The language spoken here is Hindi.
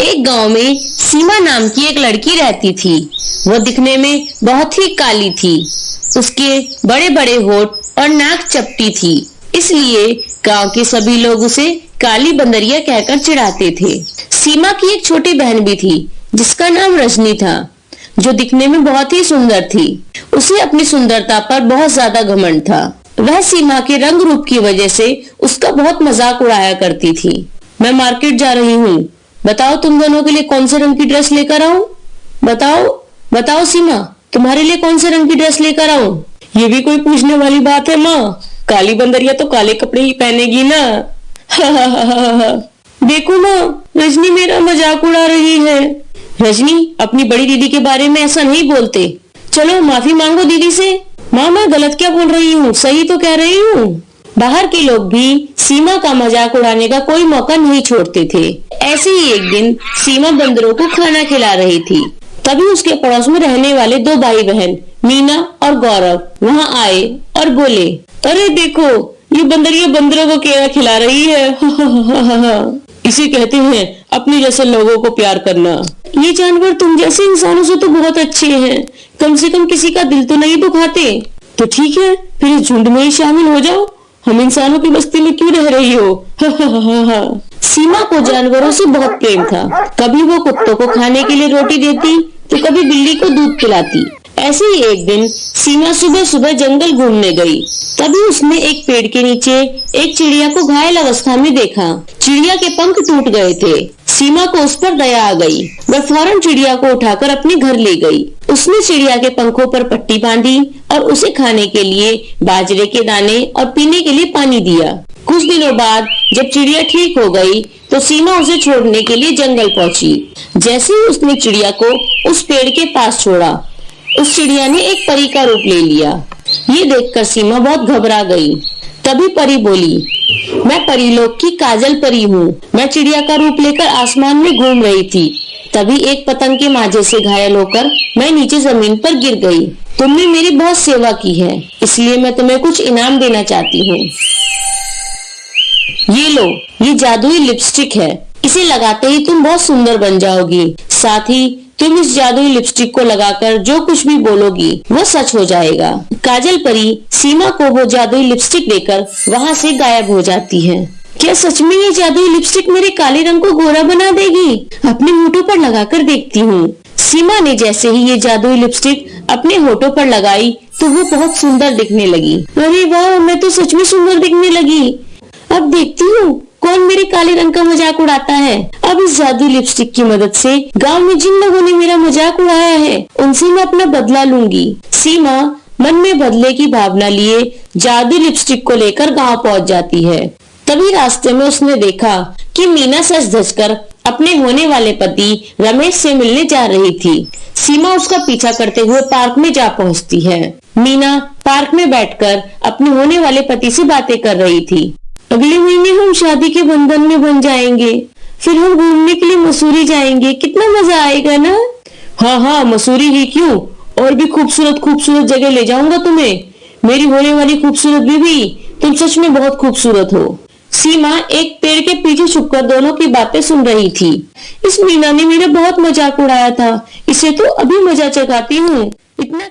एक गांव में सीमा नाम की एक लड़की रहती थी। वो दिखने में बहुत ही काली थी। उसके बड़े बड़े होठ और नाक चपटी थी, इसलिए गांव के सभी लोग उसे काली बंदरिया कहकर चिढ़ाते थे। सीमा की एक छोटी बहन भी थी जिसका नाम रजनी था, जो दिखने में बहुत ही सुंदर थी। उसे अपनी सुंदरता पर बहुत ज्यादा घमंड था। वह सीमा के रंग रूप की वजह से उसका बहुत मजाक उड़ाया करती थी। मैं मार्केट जा रही हूँ, बताओ तुम दोनों के लिए कौन से रंग की ड्रेस लेकर आऊं? बताओ बताओ सीमा, तुम्हारे लिए कौन से रंग की ड्रेस लेकर आऊं? ये भी कोई पूछने वाली बात है माँ, काली बंदरिया तो काले कपड़े ही पहनेगी ना। देखो माँ, रजनी मेरा मजाक उड़ा रही है। रजनी, अपनी बड़ी दीदी के बारे में ऐसा नहीं बोलते। चलो माफी मांगो दीदी से। माँ, मैं गलत क्या बोल रही हूँ, सही तो कह रही हूँ। बाहर के लोग भी सीमा का मजाक उड़ाने का कोई मौका नहीं छोड़ते थे। ऐसे ही एक दिन सीमा बंदरों को खाना खिला रही थी। तभी उसके पड़ोस में रहने वाले दो भाई बहन मीना और गौरव वहाँ आए और बोले, अरे देखो, ये बंदरिया बंदरों को केला खिला रही है। इसे कहते हैं अपने जैसे लोगों को प्यार करना। ये जानवर तुम जैसे इंसानों से तो बहुत अच्छे हैं, कम से कम किसी का दिल तो नहीं दुखाते। तो ठीक है, फिर इस झुंड में ही शामिल हो जाओ। हम इंसानों की बस्ती में क्यों रह रही हो? सीमा को जानवरों से बहुत प्रेम था। कभी वो कुत्तों को खाने के लिए रोटी देती तो कभी बिल्ली को दूध पिलाती। ऐसे ही एक दिन सीमा सुबह सुबह जंगल घूमने गई। तभी उसने एक पेड़ के नीचे एक चिड़िया को घायल अवस्था में देखा। चिड़िया के पंख टूट गए थे। सीमा को उस पर दया आ गई। वह फौरन चिड़िया को उठाकर अपने घर ले गई। उसने चिड़िया के पंखों पर पट्टी बांधी और उसे खाने के लिए बाजरे के दाने और पीने के लिए पानी दिया। कुछ दिनों बाद जब चिड़िया ठीक हो गई तो सीमा उसे छोड़ने के लिए जंगल पहुंची। जैसे ही उसने चिड़िया को उस पेड़ के पास छोड़ा, उस चिड़िया ने एक परी का रूप ले लिया। ये देखकर सीमा बहुत घबरा गई। तभी परी बोली, मैं परीलोक की काजल परी हूँ। मैं चिड़िया का रूप लेकर आसमान में घूम रही थी। तभी एक पतंग के माजे से घायल होकर मैं नीचे जमीन पर गिर गई। तुमने मेरी बहुत सेवा की है, इसलिए मैं तुम्हें कुछ इनाम देना चाहती हूँ। ये लो, ये जादुई लिपस्टिक है। इसे लगाते ही तुम बहुत सुंदर बन जाओगी। साथ ही तुम इस जादुई लिपस्टिक को लगाकर जो कुछ भी बोलोगी वो सच हो जाएगा। काजल परी सीमा को वो जादुई लिपस्टिक देकर वहाँ से गायब हो जाती है। क्या सच में ये जादुई लिपस्टिक मेरे काले रंग को गोरा बना देगी? अपने होठों पर लगाकर देखती हूँ। सीमा ने जैसे ही ये जादुई लिपस्टिक अपने होठों पर लगाई तो वो बहुत सुंदर दिखने लगी। अरे वाह, मैं तो सच में सुंदर दिखने लगी। अब देखती हूँ कौन मेरे काले रंग का मजाक उड़ाता है। अब इस जादुई लिपस्टिक की मदद से गांव में जिन लोगों ने मेरा मजाक उड़ाया है उनसे मैं अपना बदला लूंगी। सीमा मन में बदले की भावना लिए जादुई लिपस्टिक को लेकर गांव पहुंच जाती है। तभी रास्ते में उसने देखा कि मीना सज धज कर अपने होने वाले पति रमेश से मिलने जा रही थी। सीमा उसका पीछा करते हुए पार्क में जा पहुंचती है। मीना पार्क में बैठकर अपने होने वाले पति से बातें कर रही थी। अगले महीने हम शादी के बंधन में बन जाएंगे, फिर हम घूमने के लिए मसूरी जाएंगे। कितना मजा आएगा ना? हाँ हाँ, मसूरी ही क्यों, और भी खूबसूरत खूबसूरत जगह ले जाऊंगा तुम्हें। मेरी होने वाली खूबसूरत बीवी, तुम सच में बहुत खूबसूरत हो। सीमा एक पेड़ के पीछे छुपकर दोनों की बातें सुन रही थी। इस मीना ने मेरा बहुत मजाक उड़ाया था, इसे तो अभी मजा चखाती हूँ। इतना